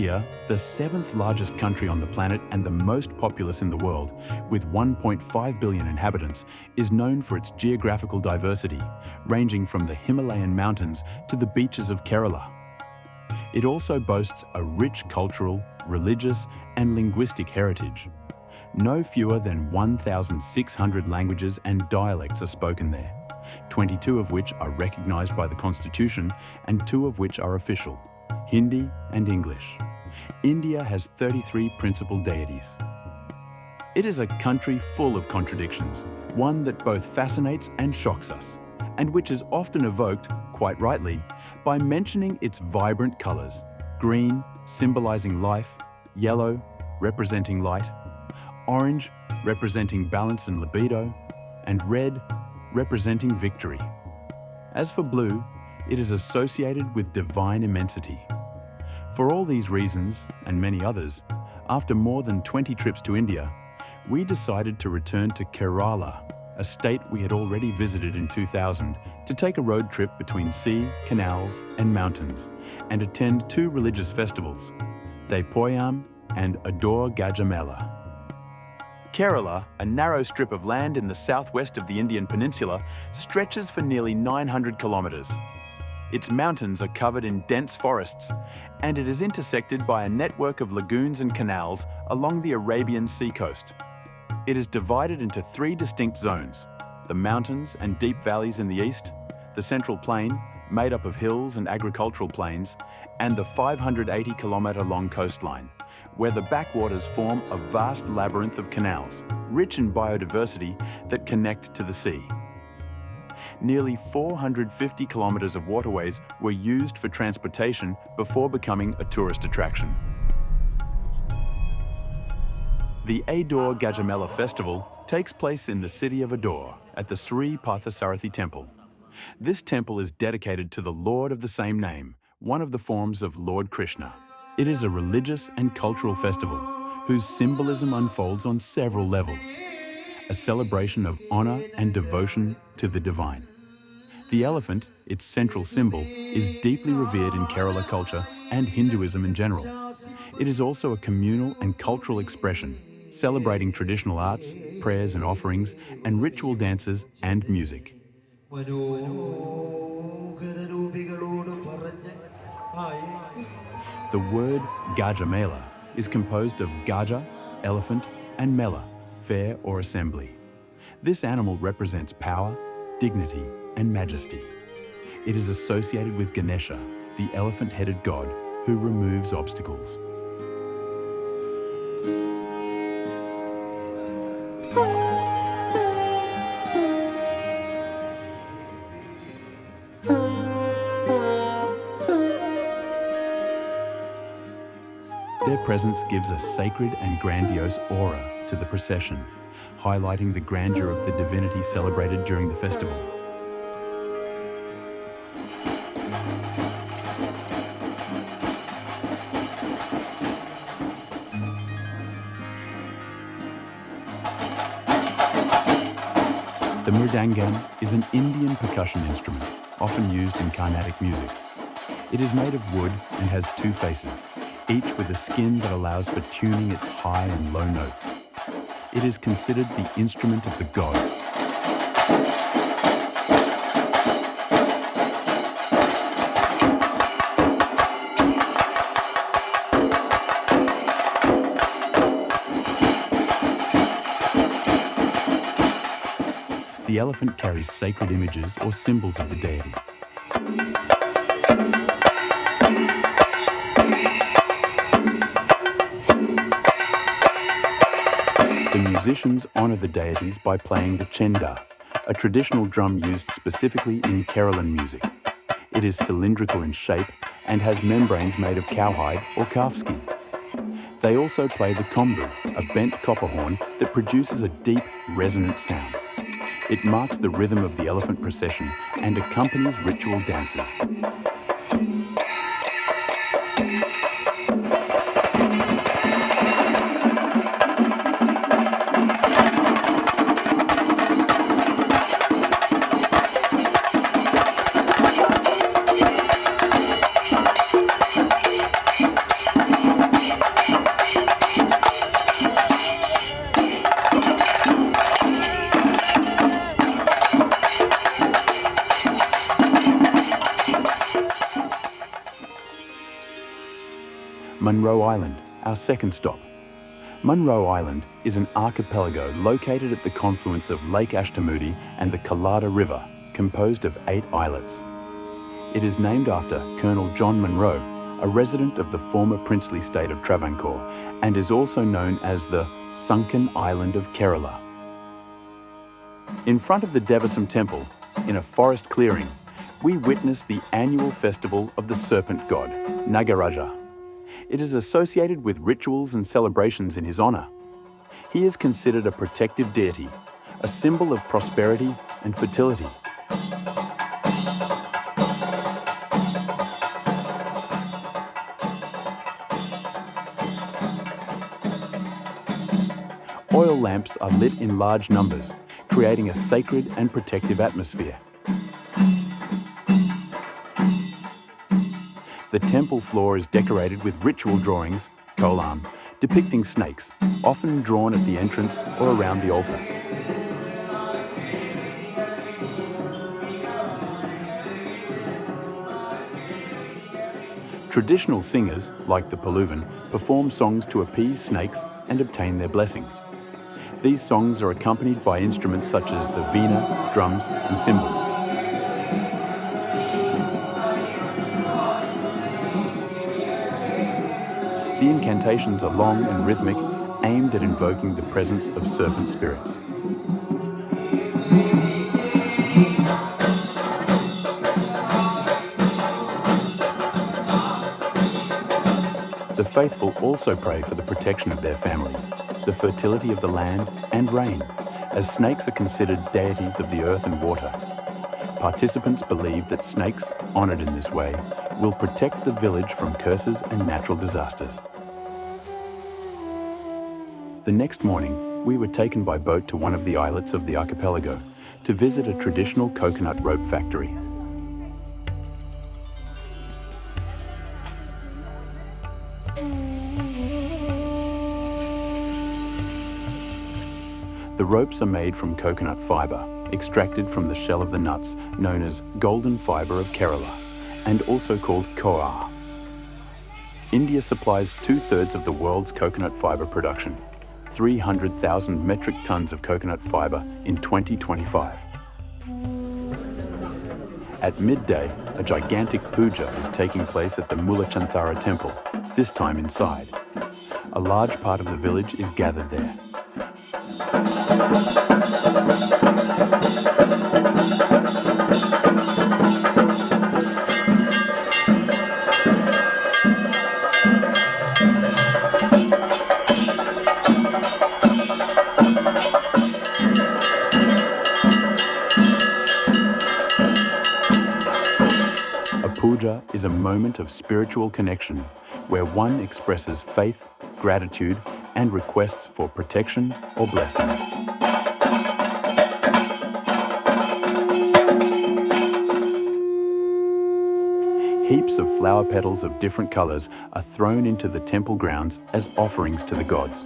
India, the seventh largest country on the planet and the most populous in the world, with 1.5 billion inhabitants, is known for its geographical diversity, ranging from the Himalayan mountains to the beaches of Kerala. It also boasts a rich cultural, religious, and linguistic heritage. No fewer than 1,600 languages and dialects are spoken there, 22 of which are recognized by the Constitution and 2 of which are official, Hindi and English. India has 33 principal deities. It is a country full of contradictions, one that both fascinates and shocks us, and which is often evoked, quite rightly, by mentioning its vibrant colors: green, symbolizing life; yellow, representing light; orange, representing balance and libido; and red, representing victory. As for blue, it is associated with divine immensity. For all these reasons, and many others, after more than 20 trips to India, we decided to return to Kerala, a state we had already visited in 2000, to take a road trip between sea, canals, and mountains, and attend 2 religious festivals, Theppoyam and Adore Gajamela. Kerala, a narrow strip of land in the southwest of the Indian peninsula, stretches for nearly 900 kilometers. Its mountains are covered in dense forests, and it is intersected by a network of lagoons and canals along the Arabian Sea coast. It is divided into 3 distinct zones: the mountains and deep valleys in the east, the central plain, made up of hills and agricultural plains, and the 580-kilometer-long coastline, where the backwaters form a vast labyrinth of canals, rich in biodiversity, that connect to the sea. Nearly 450 kilometers of waterways were used for transportation before becoming a tourist attraction. The Adore Gajamela festival takes place in the city of Adore at the Sri Parthasarathi temple. This temple is dedicated to the Lord of the same name, one of the forms of Lord Krishna. It is a religious and cultural festival whose symbolism unfolds on several levels. A celebration of honor and devotion to the divine. The elephant, its central symbol, is deeply revered in Kerala culture and Hinduism in general. It is also a communal and cultural expression, celebrating traditional arts, prayers and offerings, and ritual dances and music. The word Gajamela is composed of Gaja, elephant, and Mela, fair or assembly. This animal represents power, dignity, and majesty. It is associated with Ganesha, the elephant-headed god who removes obstacles. Their presence gives a sacred and grandiose aura to the procession, highlighting the grandeur of the divinity celebrated during the festival. The mridangam is an Indian percussion instrument, often used in Carnatic music. It is made of wood and has 2 faces, each with a skin that allows for tuning its high and low notes. It is considered the instrument of the gods. The elephant carries sacred images or symbols of the deity. The musicians honor the deities by playing the chenda, a traditional drum used specifically in Keralan music. It is cylindrical in shape and has membranes made of cowhide or calf skin. They also play the kombu, a bent copper horn that produces a deep, resonant sound. It marks the rhythm of the elephant procession and accompanies ritual dances. Munro Island, our second stop. Munro Island is an archipelago located at the confluence of Lake Ashtamudi and the Collada River, composed of 8 islets. It is named after Colonel John Munro, a resident of the former princely state of Travancore, and is also known as the Sunken Island of Kerala. In front of the Devasam temple, in a forest clearing, we witness the annual festival of the serpent god, Nagaraja. It is associated with rituals and celebrations in his honor. He is considered a protective deity, a symbol of prosperity and fertility. Oil lamps are lit in large numbers, creating a sacred and protective atmosphere. The temple floor is decorated with ritual drawings, kolam, depicting snakes, often drawn at the entrance or around the altar. Traditional singers, like the Paluvan, perform songs to appease snakes and obtain their blessings. These songs are accompanied by instruments such as the veena, drums, and cymbals. The incantations are long and rhythmic, aimed at invoking the presence of serpent spirits. The faithful also pray for the protection of their families, the fertility of the land, and rain, as snakes are considered deities of the earth and water. Participants believe that snakes, honored in this way, will protect the village from curses and natural disasters. The next morning, we were taken by boat to one of the islets of the archipelago to visit a traditional coconut rope factory. The ropes are made from coconut fibre, extracted from the shell of the nuts, known as golden fibre of Kerala, and also called koa. India supplies 2/3 of the world's coconut fibre production, 300,000 metric tons of coconut fibre in 2025. At midday, a gigantic puja is taking place at the Mulachanthara temple, this time inside. A large part of the village is gathered there. A puja is a moment of spiritual connection where one expresses faith, gratitude, and requests for protection or blessing. Heaps of flower petals of different colours are thrown into the temple grounds as offerings to the gods.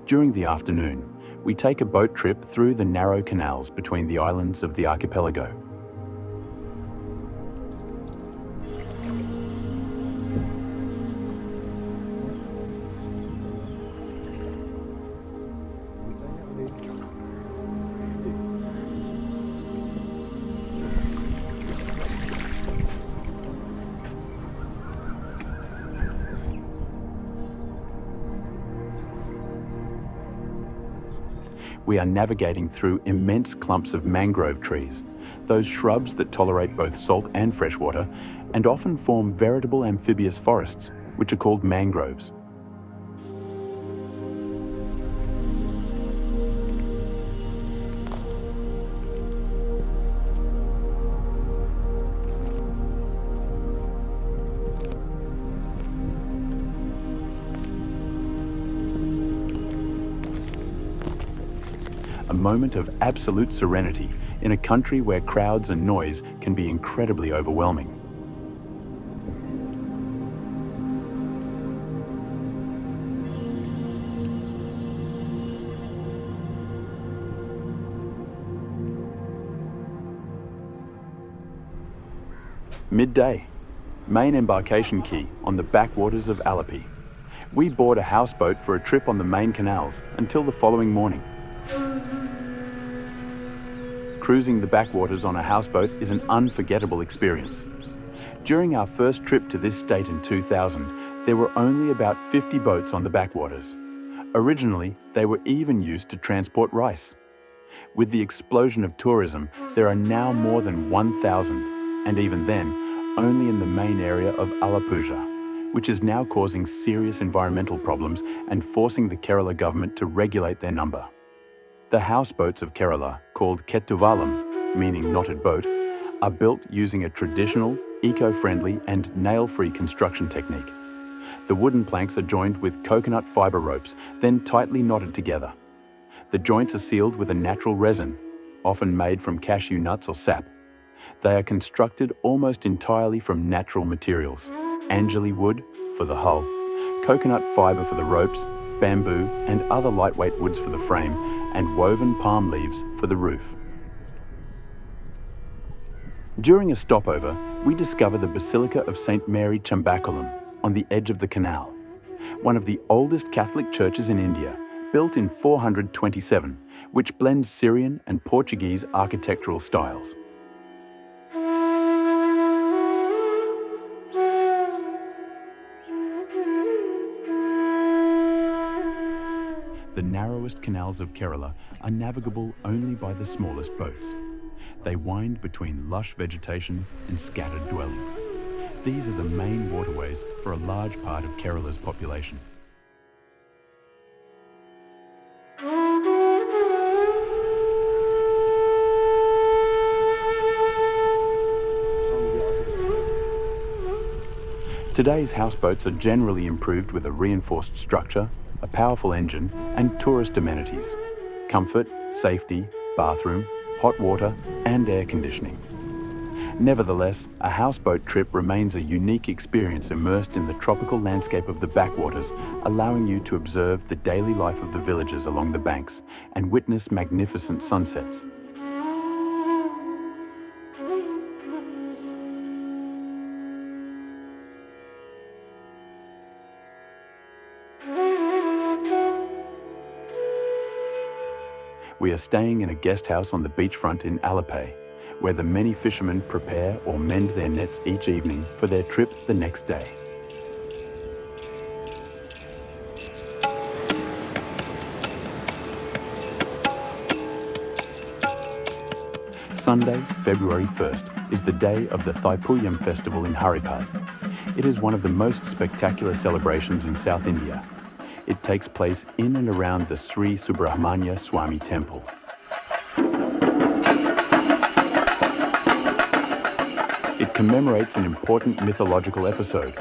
During the afternoon, we take a boat trip through the narrow canals between the islands of the archipelago. We are navigating through immense clumps of mangrove trees, those shrubs that tolerate both salt and fresh water, and often form veritable amphibious forests, which are called mangroves. a moment of absolute serenity in a country where crowds and noise can be incredibly overwhelming. Midday, main embarkation quay on the backwaters of Alleppey. We board a houseboat for a trip on the main canals until the following morning. Cruising the backwaters on a houseboat is an unforgettable experience. During our first trip to this state in 2000, there were only about 50 boats on the backwaters. Originally, they were even used to transport rice. With the explosion of tourism, there are now more than 1,000. And even then, only in the main area of Alappuzha, which is now causing serious environmental problems and forcing the Kerala government to regulate their number. The houseboats of Kerala, called Kettuvalam, meaning knotted boat, are built using a traditional, eco-friendly and nail-free construction technique. The wooden planks are joined with coconut fibre ropes, then tightly knotted together. The joints are sealed with a natural resin, often made from cashew nuts or sap. They are constructed almost entirely from natural materials: Angeli wood for the hull, coconut fibre for the ropes, bamboo and other lightweight woods for the frame, and woven palm leaves for the roof. During a stopover, we discover the Basilica of St. Mary Chambakulam on the edge of the canal, one of the oldest Catholic churches in India, built in 427, which blends Syrian and Portuguese architectural styles. The narrowest canals of Kerala are navigable only by the smallest boats. They wind between lush vegetation and scattered dwellings. These are the main waterways for a large part of Kerala's population. Today's houseboats are generally improved with a reinforced structure, a powerful engine, and tourist amenities: comfort, safety, bathroom, hot water, and air conditioning. Nevertheless, a houseboat trip remains a unique experience immersed in the tropical landscape of the backwaters, allowing you to observe the daily life of the villagers along the banks and witness magnificent sunsets. We are staying in a guest house on the beachfront in Alleppey, where the many fishermen prepare or mend their nets each evening for their trip the next day. Sunday, February 1st, is the day of the Thaipuyam festival in Haripad. It is one of the most spectacular celebrations in South India. It takes place in and around the Sri Subrahmanya Swami temple. It commemorates an important mythological episode.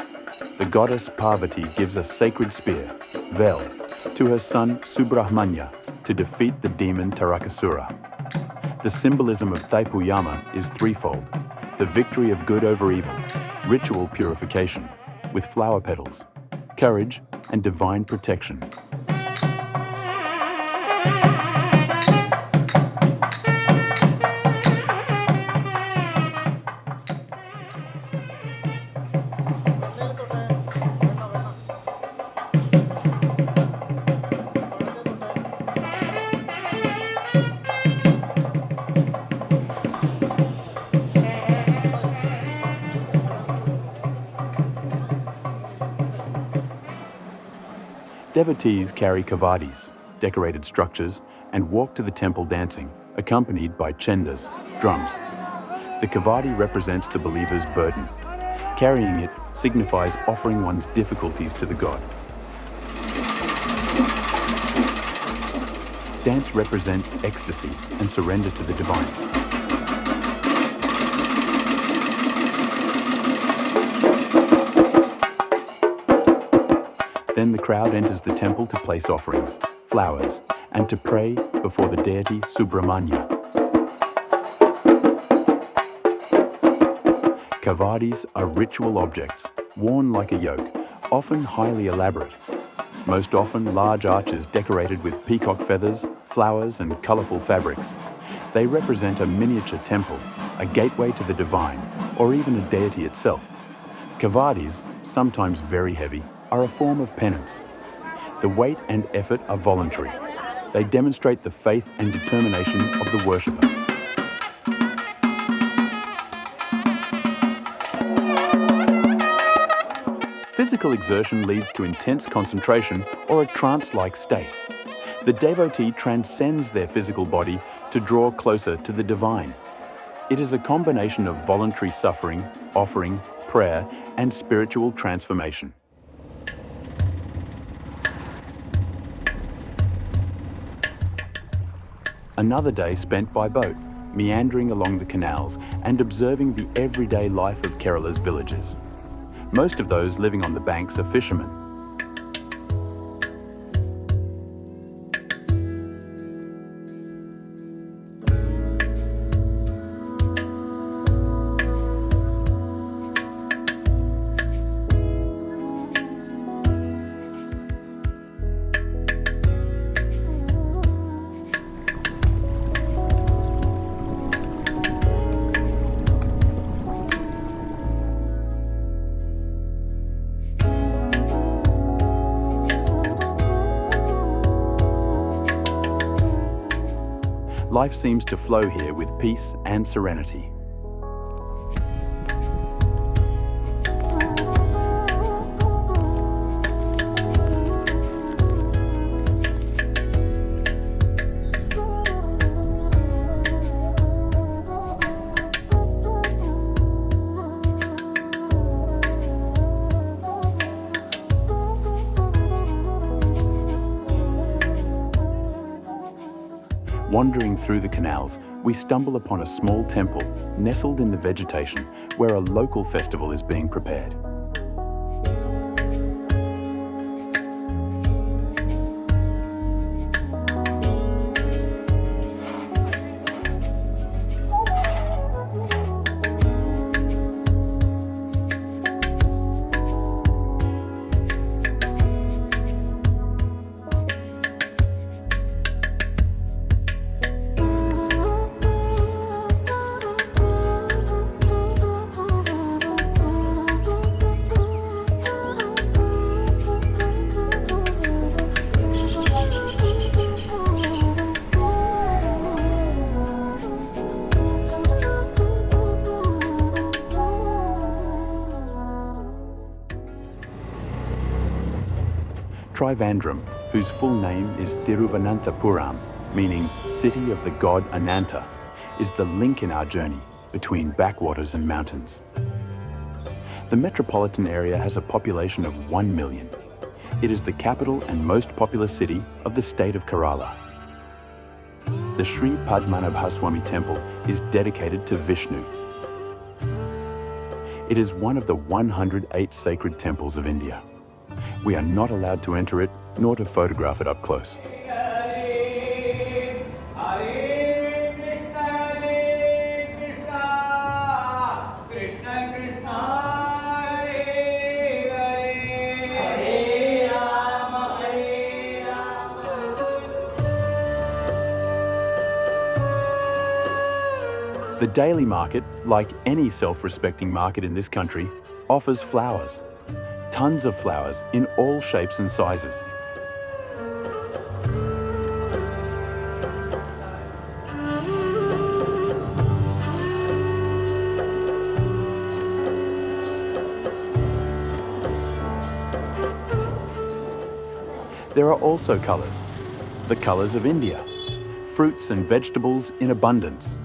The goddess Parvati gives a sacred spear, Vel, to her son Subrahmanya to defeat the demon Tarakasura. The symbolism of Thaipuyama is threefold: the victory of good over evil, ritual purification with flower petals, courage, and divine protection. Devotees carry kavadis, decorated structures, and walk to the temple dancing, accompanied by chendas, drums. The kavadi represents the believer's burden. Carrying it signifies offering one's difficulties to the god. Dance represents ecstasy and surrender to the divine. Then the crowd enters the temple to place offerings, flowers, and to pray before the deity Subramanya. Kavadis are ritual objects, worn like a yoke, often highly elaborate. Most often large arches decorated with peacock feathers, flowers and colourful fabrics. They represent a miniature temple, a gateway to the divine, or even a deity itself. Kavadis, sometimes very heavy, are a form of penance. The weight and effort are voluntary. They demonstrate the faith and determination of the worshipper. Physical exertion leads to intense concentration or a trance-like state. The devotee transcends their physical body to draw closer to the divine. It is a combination of voluntary suffering, offering, prayer, and spiritual transformation. Another day spent by boat, meandering along the canals and observing the everyday life of Kerala's villages. Most of those living on the banks are fishermen. Life seems to flow here with peace and serenity. Wandering through the canals, we stumble upon a small temple nestled in the vegetation where a local festival is being prepared. Trivandrum, whose full name is Thiruvananthapuram, meaning City of the God Ananta, is the link in our journey between backwaters and mountains. The metropolitan area has a population of 1 million. It is the capital and most populous city of the state of Kerala. The Sri Padmanabhaswamy temple is dedicated to Vishnu. It is one of the 108 sacred temples of India. We are not allowed to enter it, nor to photograph it up close. The daily market, like any self-respecting market in this country, offers flowers. Tons of flowers in all shapes and sizes. There are also colours, the colours of India, fruits and vegetables in abundance.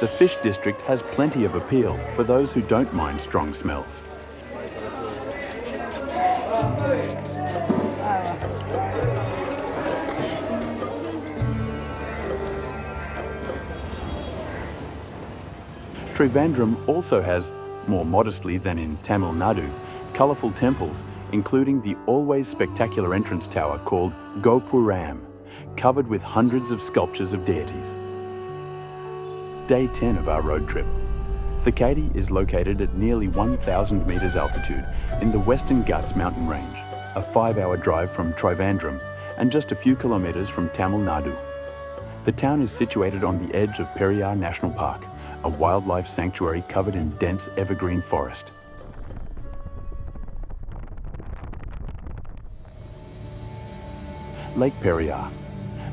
The fish district has plenty of appeal for those who don't mind strong smells. Trivandrum also has, more modestly than in Tamil Nadu, colourful temples, including the always spectacular entrance tower called Gopuram, covered with hundreds of sculptures of deities. Day 10 of our road trip. Thakadi is located at nearly 1,000 metres altitude in the Western Ghats mountain range, a 5-hour drive from Trivandrum and just a few kilometres from Tamil Nadu. The town is situated on the edge of Periyar National Park, a wildlife sanctuary covered in dense evergreen forest. Lake Periyar,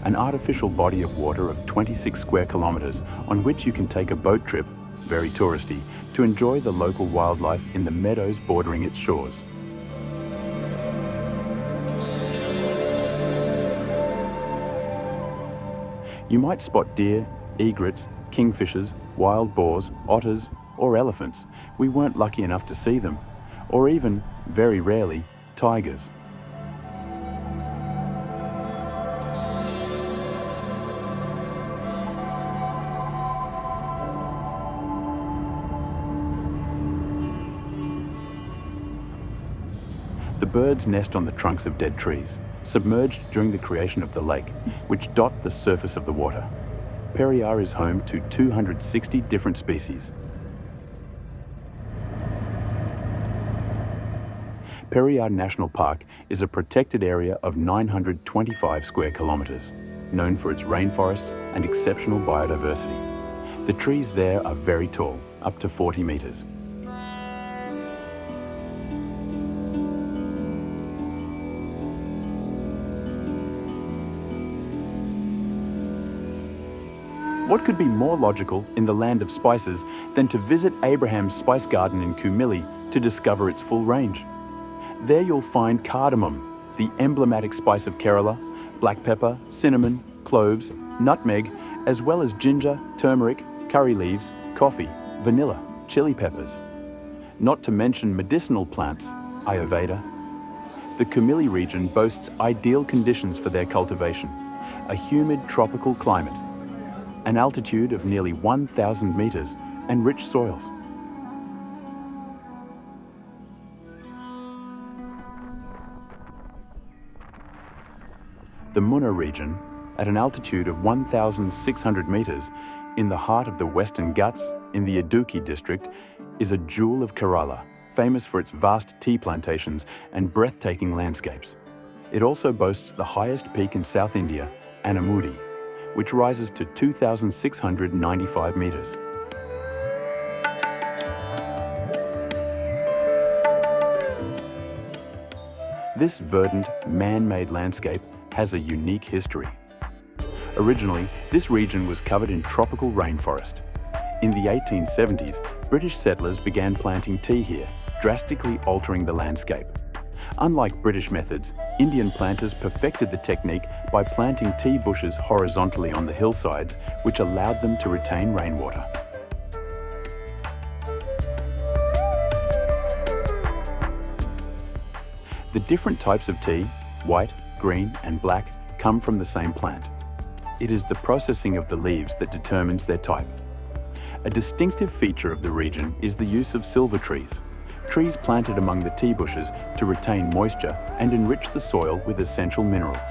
an artificial body of water of 26 square kilometres on which you can take a boat trip, very touristy, to enjoy the local wildlife in the meadows bordering its shores. You might spot deer, egrets, kingfishers, wild boars, otters, or elephants. We weren't lucky enough to see them, or even, very rarely, tigers. The birds nest on the trunks of dead trees, submerged during the creation of the lake, which dot the surface of the water. Periyar is home to 260 different species. Periyar National Park is a protected area of 925 square kilometres, known for its rainforests and exceptional biodiversity. The trees there are very tall, up to 40 metres. What could be more logical in the land of spices than to visit Abraham's spice garden in Kumili to discover its full range? There you'll find cardamom, the emblematic spice of Kerala, black pepper, cinnamon, cloves, nutmeg, as well as ginger, turmeric, curry leaves, coffee, vanilla, chili peppers. Not to mention medicinal plants, Ayurveda. The Kumili region boasts ideal conditions for their cultivation, a humid tropical climate, an altitude of nearly 1,000 metres, and rich soils. The Munnar region, at an altitude of 1,600 metres, in the heart of the Western Ghats in the Idukki district, is a jewel of Kerala, famous for its vast tea plantations and breathtaking landscapes. It also boasts the highest peak in South India, Anamudi, which rises to 2,695 metres. This verdant, man-made landscape has a unique history. Originally, this region was covered in tropical rainforest. In the 1870s, British settlers began planting tea here, drastically altering the landscape. Unlike British methods, Indian planters perfected the technique by planting tea bushes horizontally on the hillsides, which allowed them to retain rainwater. The different types of tea, white, green, and black, come from the same plant. It is the processing of the leaves that determines their type. A distinctive feature of the region is the use of silver trees planted among the tea bushes to retain moisture and enrich the soil with essential minerals.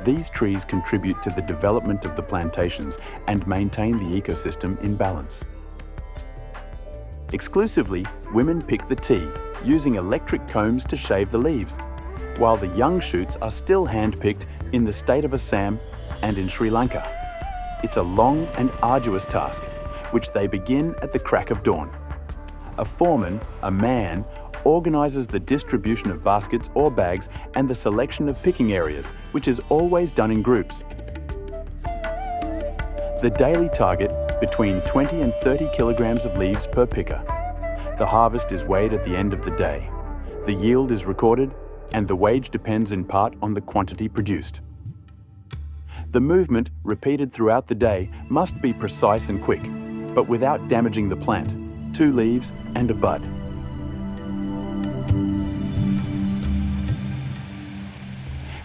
These trees contribute to the development of the plantations and maintain the ecosystem in balance. Exclusively, women pick the tea, using electric combs to shave the leaves, while the young shoots are still hand-picked in the state of Assam and in Sri Lanka. It's a long and arduous task, which they begin at the crack of dawn. A foreman, a man, organises the distribution of baskets or bags and the selection of picking areas, which is always done in groups. The daily target, between 20 and 30 kilograms of leaves per picker. The harvest is weighed at the end of the day. The yield is recorded, and the wage depends in part on the quantity produced. The movement, repeated throughout the day, must be precise and quick, but without damaging the plant. 2 leaves and a bud.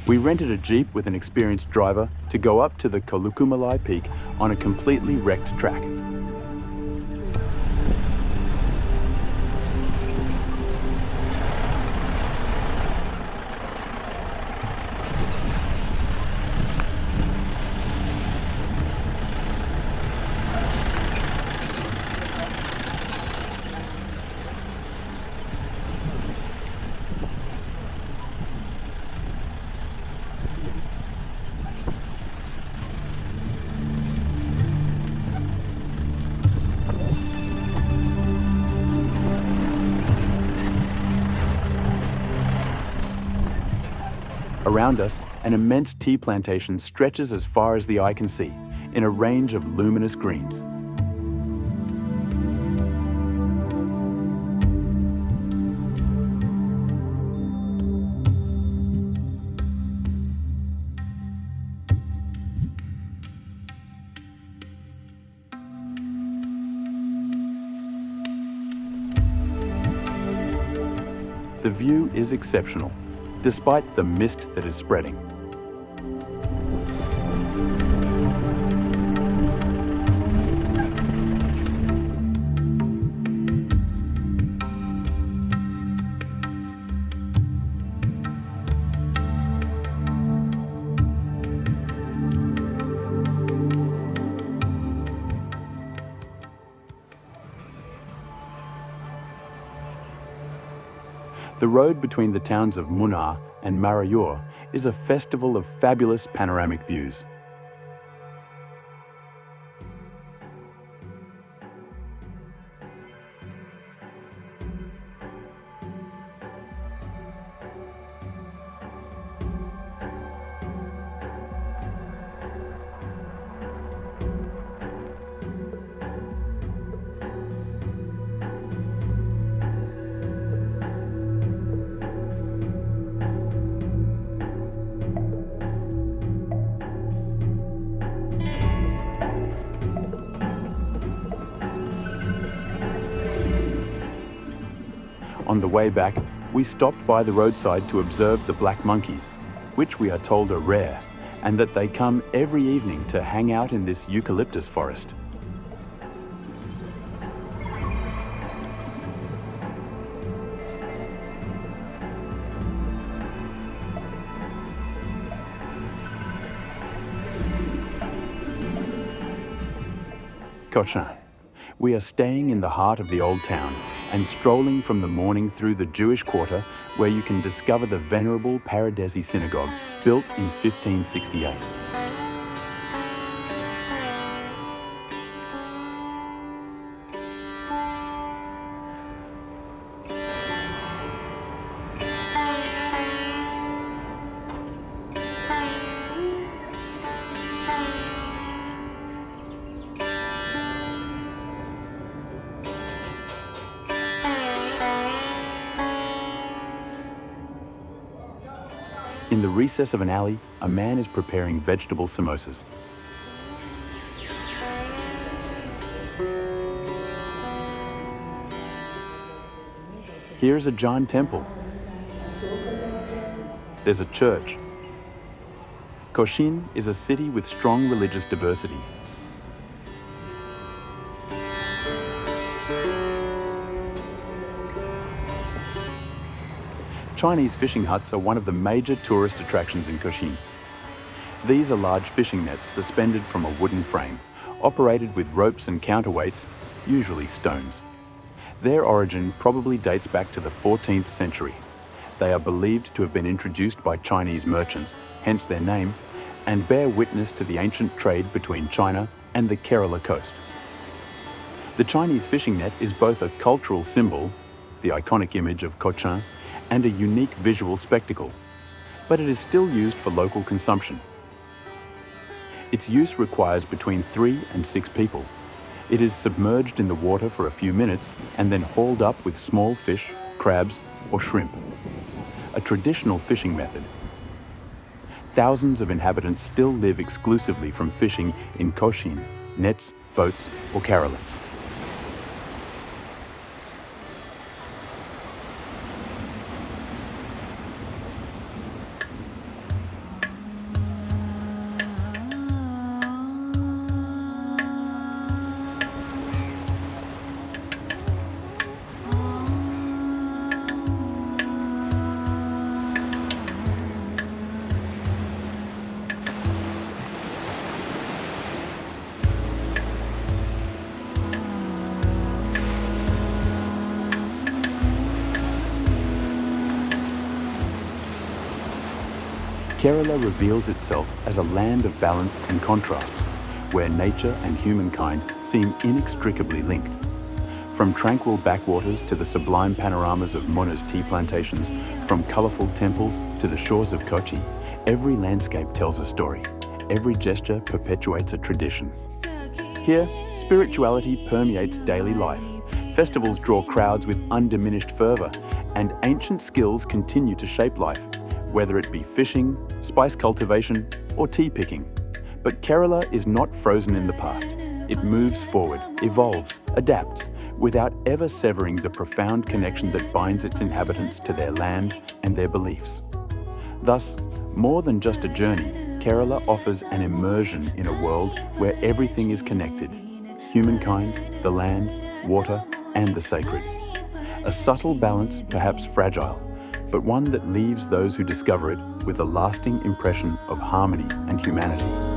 We rented a Jeep with an experienced driver to go up to the Kolukumalai Peak on a completely wrecked track. Around us, an immense tea plantation stretches as far as the eye can see, in a range of luminous greens. The view is exceptional, despite the mist that is spreading. The road between the towns of Munnar and Marayur is a festival of fabulous panoramic views. On the way back, we stopped by the roadside to observe the black monkeys, which we are told are rare, and that they come every evening to hang out in this eucalyptus forest. Cochin. We are staying in the heart of the old town and strolling from the morning through the Jewish quarter, where you can discover the venerable Paradesi synagogue, built in 1568. In the recess of an alley, a man is preparing vegetable samosas. Here is a Jain temple. There's a church. Cochin is a city with strong religious diversity. Chinese fishing huts are one of the major tourist attractions in Cochin. These are large fishing nets suspended from a wooden frame, operated with ropes and counterweights, usually stones. Their origin probably dates back to the 14th century. They are believed to have been introduced by Chinese merchants, hence their name, and bear witness to the ancient trade between China and the Kerala coast. The Chinese fishing net is both a cultural symbol, the iconic image of Cochin, and a unique visual spectacle, but it is still used for local consumption. Its use requires between 3 and 6 people. It is submerged in the water for a few minutes and then hauled up with small fish, crabs, or shrimp. A traditional fishing method. Thousands of inhabitants still live exclusively from fishing in Cochin, nets, boats, or carolets. Kerala reveals itself as a land of balance and contrasts, where nature and humankind seem inextricably linked. From tranquil backwaters to the sublime panoramas of Munna's tea plantations, from colourful temples to the shores of Kochi, every landscape tells a story. Every gesture perpetuates a tradition. Here, spirituality permeates daily life. Festivals draw crowds with undiminished fervour, and ancient skills continue to shape life, whether it be fishing, spice cultivation, or tea picking. But Kerala is not frozen in the past. It moves forward, evolves, adapts, without ever severing the profound connection that binds its inhabitants to their land and their beliefs. Thus, more than just a journey, Kerala offers an immersion in a world where everything is connected: humankind, the land, water, and the sacred. A subtle balance, perhaps fragile, but one that leaves those who discover it with a lasting impression of harmony and humanity.